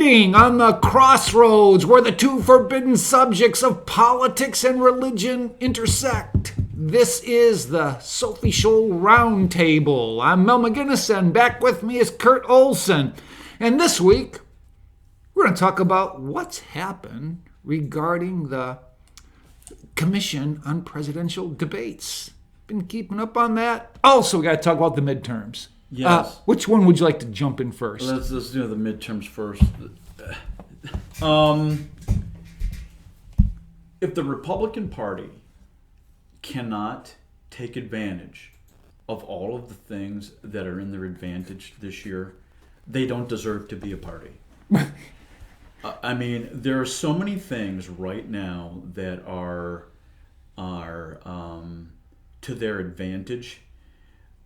Meeting on the crossroads where the two forbidden subjects of politics and religion intersect. This is the Sophie Scholl Roundtable. I'm Mel McGinnis, and back with me is Kurt Olson. And this week, we're going to talk about what's happened regarding the Commission on Presidential Debates. Been keeping up on that. Also, we got to talk about the midterms. Yes. Which one would you like to jump in first? Let's do the midterms first. If the Republican Party cannot take advantage of all of the things that are in their advantage this year, they don't deserve to be a party. I mean, there are so many things right now that are to their advantage.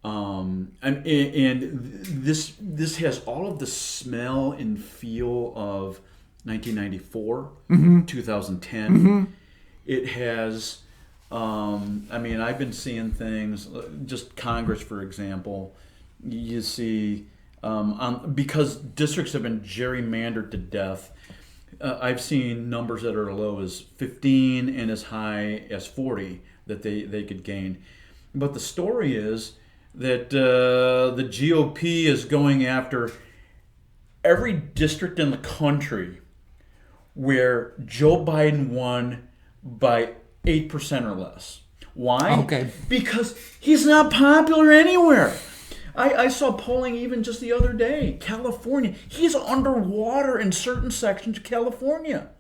And this has all of the smell and feel of 1994, 2010. It has, I've been seeing things, just Congress, for example. You see, because districts have been gerrymandered to death, I've seen numbers that are as low as 15 and as high as 40 that they could gain. But the story is that the GOP is going after every district in the country where Joe Biden won by 8% or less. Why? Okay. Because he's not popular anywhere. I saw polling even just the other day. California, he's underwater in certain sections of California.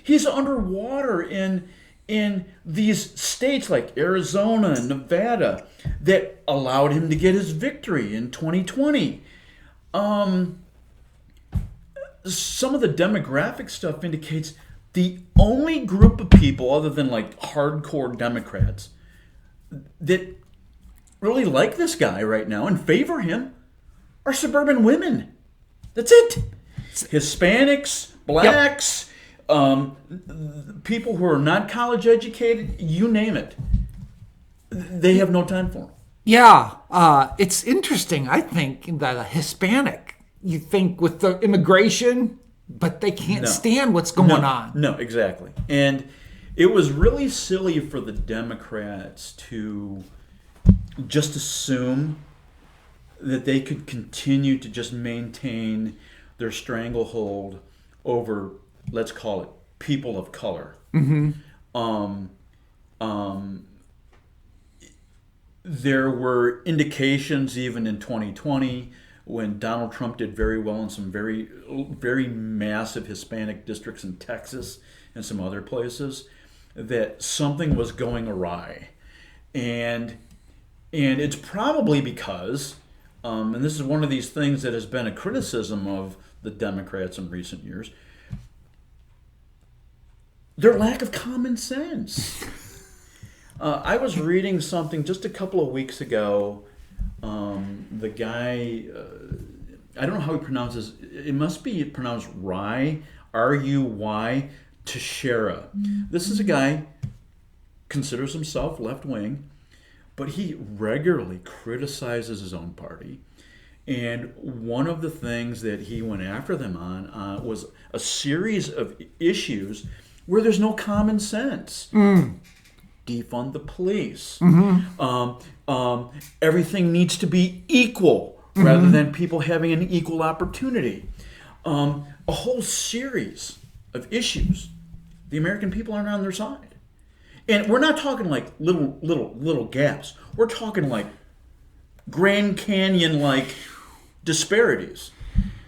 He's underwater in these states like Arizona and Nevada that allowed him to get his victory in 2020. Some of the demographic stuff indicates the only group of people other than like hardcore Democrats that really like this guy right now and favor him are suburban women. That's it. Hispanics, blacks, people who are not college educated, you name it. They have no time for him. Yeah, it's interesting. I think that a Hispanic, you think with the immigration, but they can't stand what's going on. No, exactly. And it was really silly for the Democrats to just assume that they could continue to just maintain their stranglehold over, let's call it, people of color. There were indications even in 2020 when Donald Trump did very well in some very, very massive Hispanic districts in Texas and some other places that something was going awry. And it's probably because, and this is one of these things that has been a criticism of the Democrats in recent years, their lack of common sense. I was reading something just a couple of weeks ago. The guy, I don't know how he pronounces it. It must be pronounced Rye, R-U-Y, Teixeira. This is a guy, considers himself left-wing, but he regularly criticizes his own party. And one of the things that he went after them on was a series of issues where there's no common sense. Defund the police. Everything needs to be equal rather than people having an equal opportunity. A whole series of issues. The American people aren't on their side. And we're not talking like little gaps. We're talking like Grand Canyon-like disparities.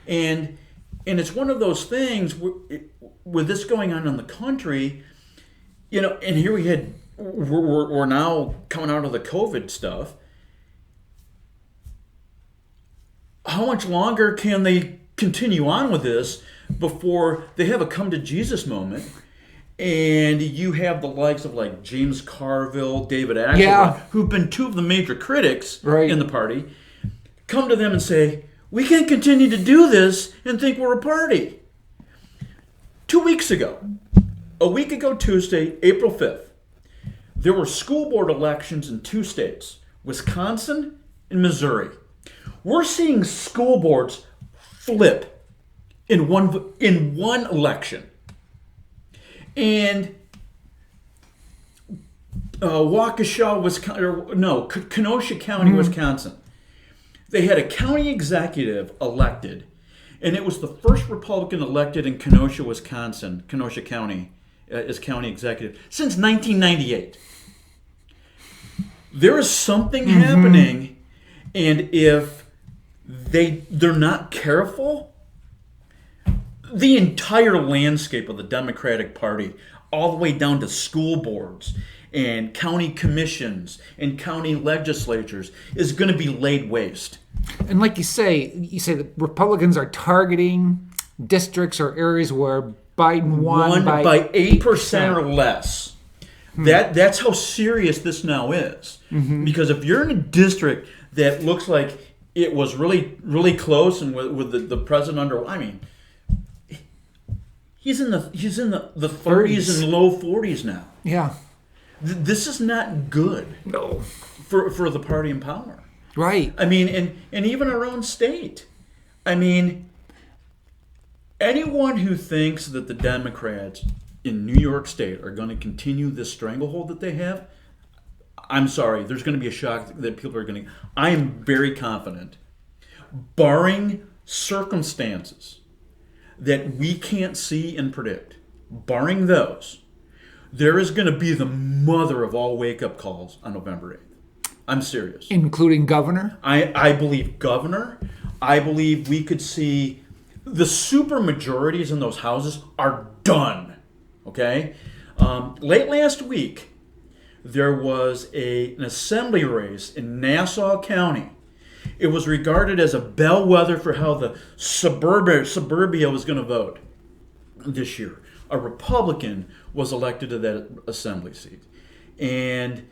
And it's one of those things with this going on in the country, and here we're now coming out of the COVID stuff. How much longer can they continue on with this before they have a come to Jesus moment? And you have the likes of like James Carville, David Axelrod, who've been two of the major critics in the party, come to them and say, we can't continue to do this and think we're a party. 2 weeks ago, a week ago Tuesday, April 5th, there were school board elections in 2 states, Wisconsin and Missouri. We're seeing school boards flip in one election. And Kenosha County, Wisconsin. They had a county executive elected, and it was the first Republican elected in Kenosha, Wisconsin, Kenosha County, as county executive since 1998. There is something happening, and if they're not careful, the entire landscape of the Democratic Party, all the way down to school boards and county commissions and county legislatures, is going to be laid waste. And like you say that Republicans are targeting districts or areas where Biden won by 8% or less. That's how serious this now is. Because if you're in a district that looks like it was really, really close, and with the president he's in the 30s and low 40s now. Yeah. This is not good. No. For the party in power. Right. I mean, and even our own state. I mean, anyone who thinks that the Democrats in New York State are going to continue this stranglehold that they have, I'm sorry, there's going to be a shock that people are going to... I am very confident, barring circumstances that we can't see and predict, barring those, there is going to be the mother of all wake-up calls on November 8th. I'm serious. Including governor? I believe governor. I believe we could see the super majorities in those houses are done. Okay? Late last week, there was an assembly race in Nassau County. It was regarded as a bellwether for how the suburbia was going to vote this year. A Republican was elected to that assembly seat. And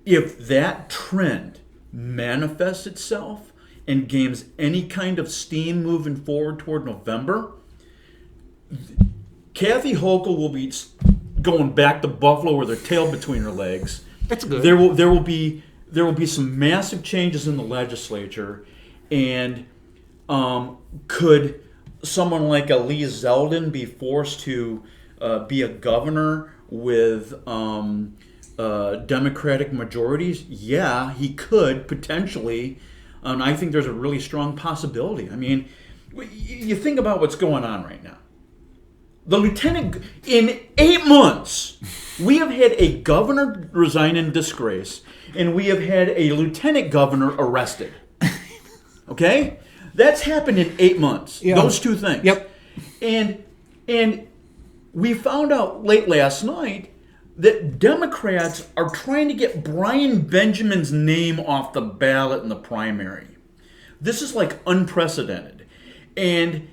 if that trend manifests itself and gains any kind of steam moving forward toward November, Kathy Hochul will be going back to Buffalo with her tail between her legs. That's good. There will be some massive changes in the legislature, and could someone like a Lee Zeldin be forced to be a governor with Democratic majorities? Yeah, he could potentially. I think there's a really strong possibility. I mean, you think about what's going on right now. The lieutenant, in 8 months, we have had a governor resign in disgrace, and we have had a lieutenant governor arrested. Okay? That's happened in 8 months. Yeah. Those two things. Yep. And we found out late last night that Democrats are trying to get Brian Benjamin's name off the ballot in the primary. This is like unprecedented. And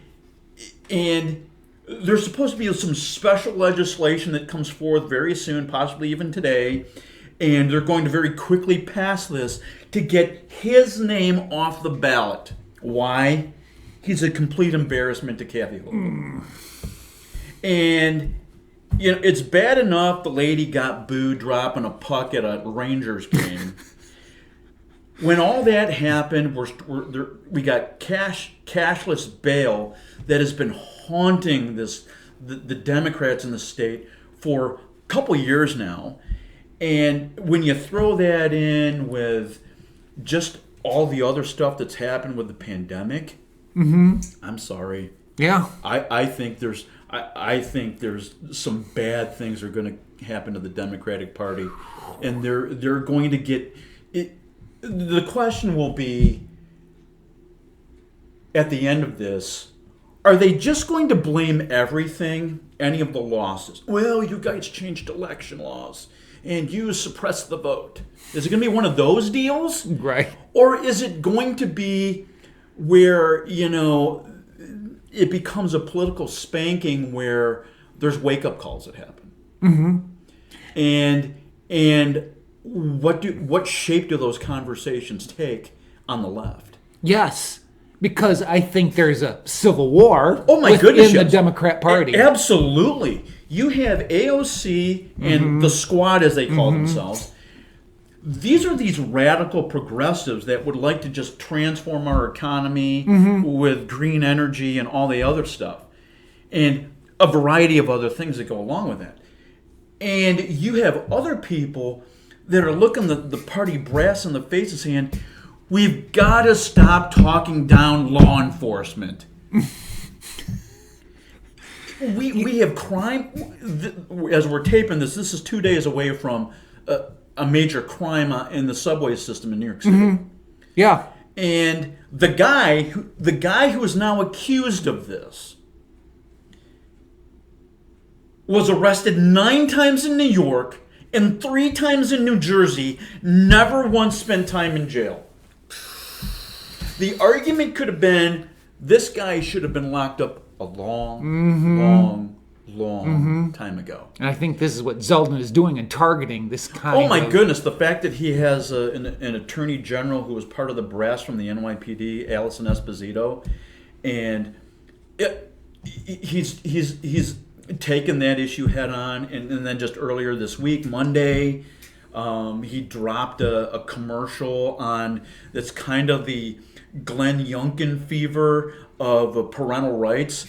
there's supposed to be some special legislation that comes forth very soon, possibly even today, and they're going to very quickly pass this to get his name off the ballot. Why? He's a complete embarrassment to Kathy Hochul. And it's bad enough the lady got booed dropping a puck at a Rangers game. When all that happened, we got cashless bail that has been haunting the Democrats in the state for a couple years now. And when you throw that in with just all the other stuff that's happened with the pandemic, I'm sorry. Yeah. I think there's some bad things are going to happen to the Democratic Party, and they're going to get it. The question will be, at the end of this, are they just going to blame everything, any of the losses? Well, you guys changed election laws, and you suppressed the vote. Is it going to be one of those deals? Right. Or is it going to be where, it becomes a political spanking where there's wake-up calls that happen? And what shape do those conversations take on the left? Yes, because I think there's a civil war within the Democrat Party. Absolutely. You have AOC and the squad, as they call themselves. these are these radical progressives that would like to just transform our economy with green energy and all the other stuff, and a variety of other things that go along with that. And you have other people that are looking the party brass in the face and saying, we've got to stop talking down law enforcement. We have crime. As we're taping this is 2 days away from a major crime in the subway system in New York City. Mm-hmm. Yeah. And the guy who is now accused of this was arrested 9 times in New York and 3 times in New Jersey, never once spent time in jail. The argument could have been this guy should have been locked up a long time ago. And I think this is what Zeldin is doing in targeting this kind of... Oh my goodness, the fact that he has an attorney general who was part of the brass from the NYPD, Allison Esposito, and he's taken that issue head on, and then just earlier this week, Monday, he dropped a commercial on that's kind of the Glenn Youngkin fever of parental rights.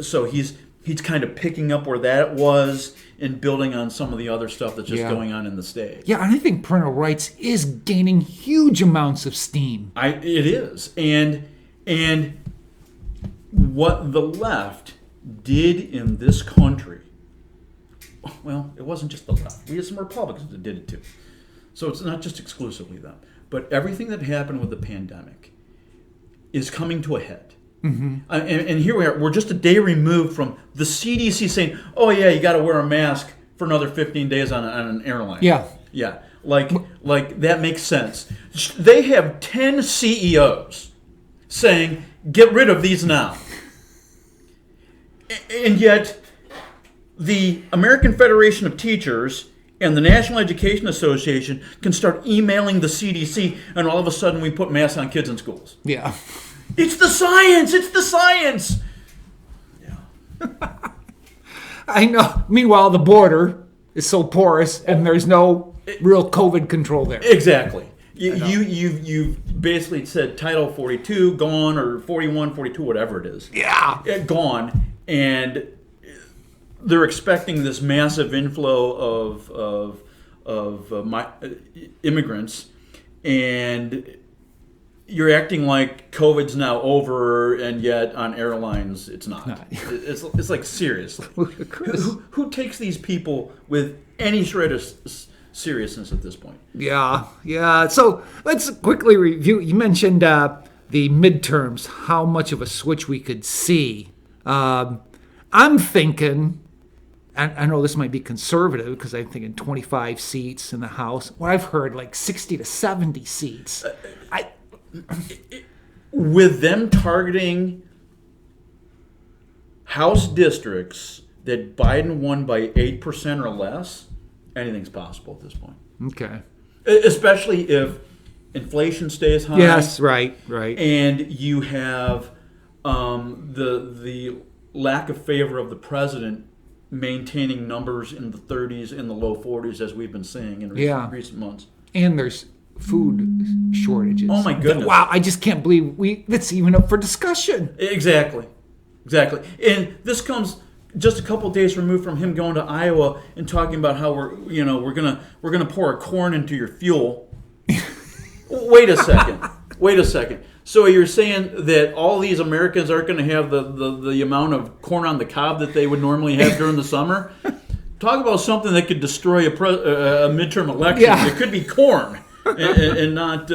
So he's kind of picking up where that was and building on some of the other stuff that's just going on in the state. Yeah, and I think parental rights is gaining huge amounts of steam. It is. And what the left did in this country, well, it wasn't just the left. We had some Republicans that did it too. So it's not just exclusively them. But everything that happened with the pandemic is coming to a head. Mm-hmm. And here we are. We're just a day removed from the CDC saying, "Oh yeah, you got to wear a mask for another 15 days on an airline." Yeah, yeah. Like that makes sense. They have 10 CEOs saying, "Get rid of these now," and yet the American Federation of Teachers and the National Education Association can start emailing the CDC, and all of a sudden we put masks on kids in schools. Yeah. It's the science! It's the science! Yeah. I know. Meanwhile, the border is so porous, and there's no real COVID control there. Exactly. You've basically said Title 42 gone, or 41, 42, whatever it is. Yeah. Gone, and they're expecting this massive inflow of immigrants, and you're acting like COVID's now over, and yet on airlines it's not. It's like, seriously. Who takes these people with any shred of seriousness at this point? Yeah. So let's quickly review. You mentioned the midterms, how much of a switch we could see. I'm thinking, and I know this might be conservative because I'm thinking 25 seats in the House. Well, I've heard like 60 to 70 seats. With them targeting House districts that Biden won by 8% or less, anything's possible at this point. Okay. Especially if inflation stays high. Yes, right. And you have the lack of favor of the president maintaining numbers in the 30s and the low 40s, as we've been seeing in recent months. And there's food shortages. Oh my goodness. Wow, I just can't believe that's even up for discussion. Exactly. And this comes just a couple of days removed from him going to Iowa and talking about how we're gonna pour a corn into your fuel. Wait a second. So you're saying that all these Americans aren't going to have the amount of corn on the cob that they would normally have during the summer? Talk about something that could destroy a midterm election. Yeah. It could be corn and not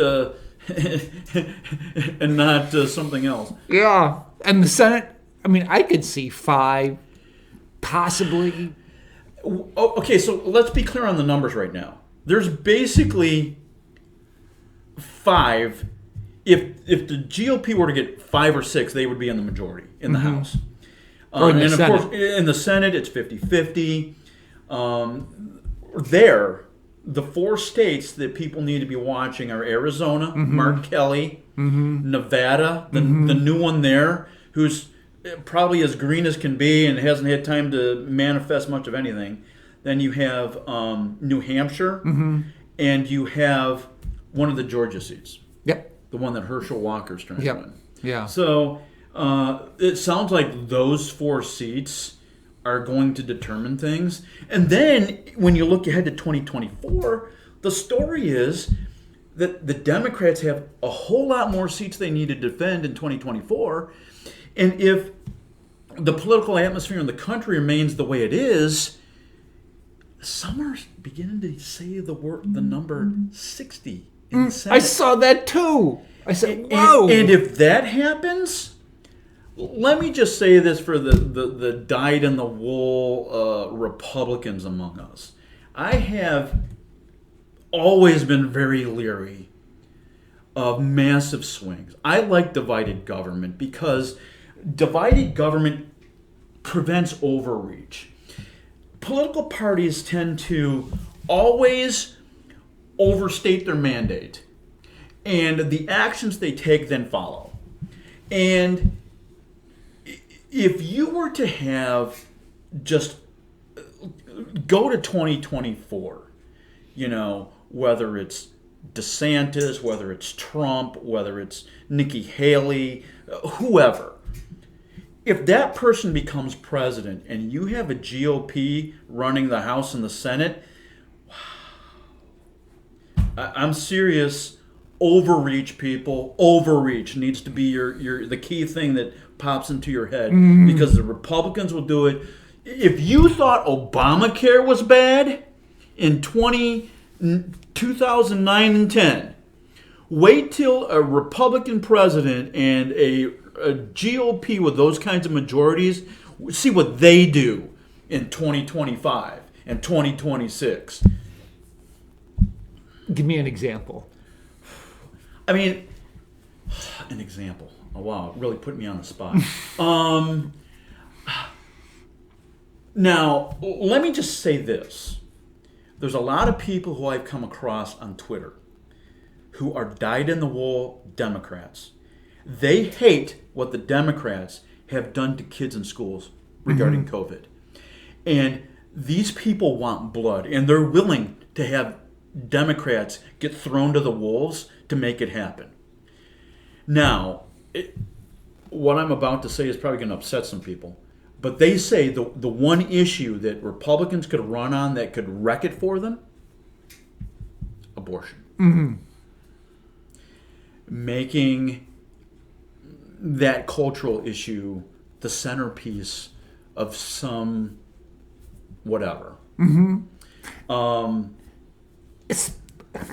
something else. Yeah, and the Senate. I mean, I could see 5, possibly. Okay, so let's be clear on the numbers right now. There's basically 5. If the GOP were to get 5 or 6, they would be in the majority in the House. Or in the Senate. Of course, in the Senate, it's 50-50. The 4 states that people need to be watching are Arizona, Mark Kelly, Nevada, the new one there, who's probably as green as can be and hasn't had time to manifest much of anything. Then you have New Hampshire, and you have one of the Georgia seats. Yep. The one that Herschel Walker's trying to win. Yeah. So it sounds like those 4 seats are going to determine things. And then when you look ahead to 2024, the story is that the Democrats have a whole lot more seats they need to defend in 2024. And if the political atmosphere in the country remains the way it is, some are beginning to say the number 60 in the Senate. I saw that too. I said, whoa. And if that happens, let me just say this for the dyed-in-the-wool Republicans among us. I have always been very leery of massive swings. I like divided government because divided government prevents overreach. Political parties tend to always overstate their mandate, and the actions they take then follow. And if you were to have just go to 2024, whether it's DeSantis, whether it's Trump, whether it's Nikki Haley, whoever, if that person becomes president and you have a GOP running the House and the Senate, I'm serious. Overreach, people. Overreach needs to be the key thing that pops into your head, because the Republicans will do it. If you thought Obamacare was bad in 2009 and 10, wait till a Republican president and a GOP with those kinds of majorities, see what they do in 2025 and 2026. Give me an example. I mean, an example. Oh, wow, really put me on the spot. Now, let me just say this. There's a lot of people who I've come across on Twitter who are dyed-in-the-wool Democrats. They hate what the Democrats have done to kids in schools regarding COVID. And these people want blood, and they're willing to have Democrats get thrown to the wolves to make it happen. Now, what I'm about to say is probably going to upset some people, but they say the one issue that Republicans could run on that could wreck it for them, abortion. Making that cultural issue the centerpiece of some whatever.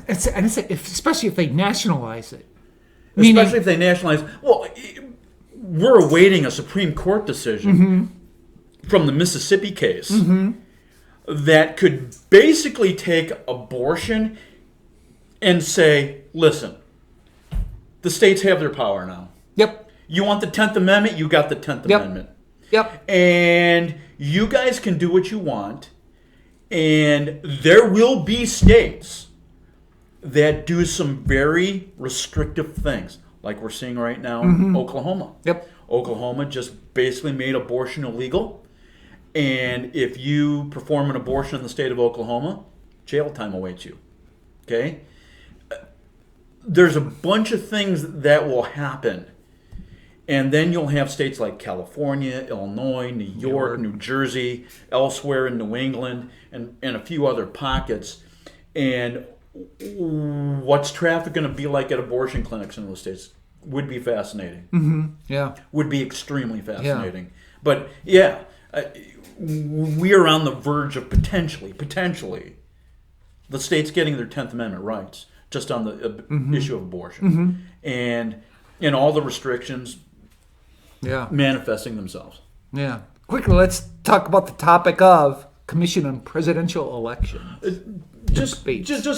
Especially if they nationalize it. Especially if they nationalize. Well, we're awaiting a Supreme Court decision from the Mississippi case that could basically take abortion and say, listen, the states have their power now. Yep. You want the 10th Amendment? You got the 10th Amendment. Yep. And you guys can do what you want. And there will be states that do some very restrictive things, like we're seeing right now in Oklahoma. Yep. Oklahoma just basically made abortion illegal. And if you perform an abortion in the state of Oklahoma, jail time awaits you. Okay? There's a bunch of things that will happen. And then you'll have states like California, Illinois, New York, New Jersey, elsewhere in New England, and a few other pockets. And what's traffic going to be like at abortion clinics in those states would be fascinating. Yeah. Would be extremely fascinating. Yeah. But yeah, we are on the verge of potentially, the states getting their 10th Amendment rights just on the issue of abortion. And all the restrictions manifesting themselves. Yeah. Quickly, let's talk about the topic of Commission on Presidential Elections. Just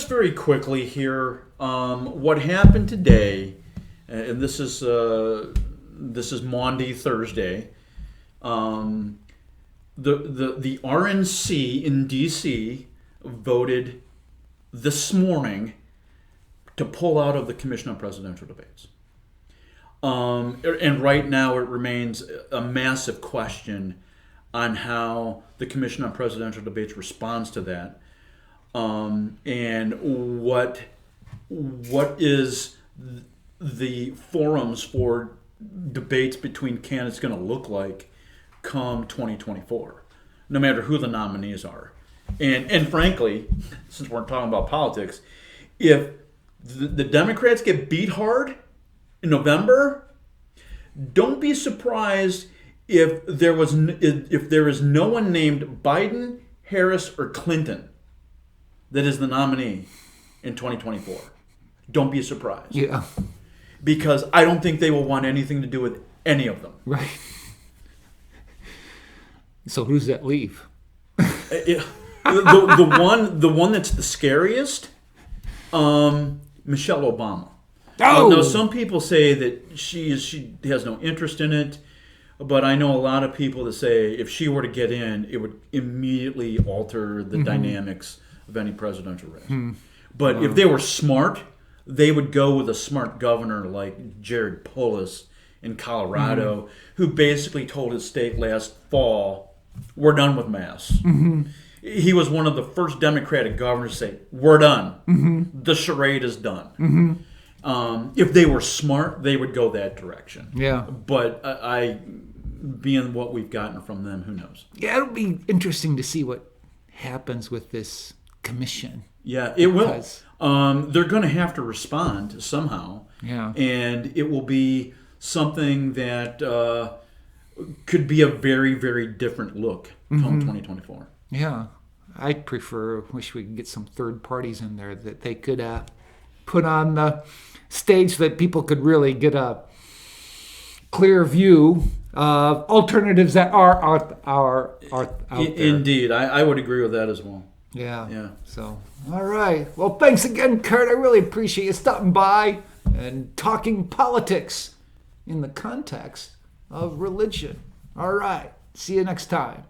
very quickly here, what happened today, and this is Maundy, Thursday. The RNC in D.C. voted this morning to pull out of the Commission on Presidential Debates. And right now it remains a massive question on how the Commission on Presidential Debates responds to that. and what is the forums for debates between candidates going to look like come 2024, no matter who the nominees are. And frankly, since we're talking about politics, if the Democrats get beat hard in November, don't be surprised if there is no one named Biden, Harris, or Clinton that is the nominee in 2024. Don't be surprised. Yeah. Because I don't think they will want anything to do with any of them. Right. So who's that leave? The one that's the scariest, Michelle Obama. Oh! Now, some people say that she has no interest in it, but I know a lot of people that say if she were to get in, it would immediately alter the dynamics of any presidential race. But if they were smart, they would go with a smart governor like Jared Polis in Colorado, who basically told his state last fall, we're done with masks. He was one of the first Democratic governors to say, we're done. The charade is done. If they were smart, they would go that direction. Yeah. But being what we've gotten from them, who knows? Yeah, it'll be interesting to see what happens with this commission. Yeah, it will. They're going to have to respond somehow. Yeah. And it will be something that could be a very, very different look come 2024. Yeah. I'd wish we could get some third parties in there that they could put on the stage so that people could really get a clear view of alternatives that are out there. Indeed. I would agree with that as well. Yeah. So, all right. Well, thanks again, Kurt. I really appreciate you stopping by and talking politics in the context of religion. All right. See you next time.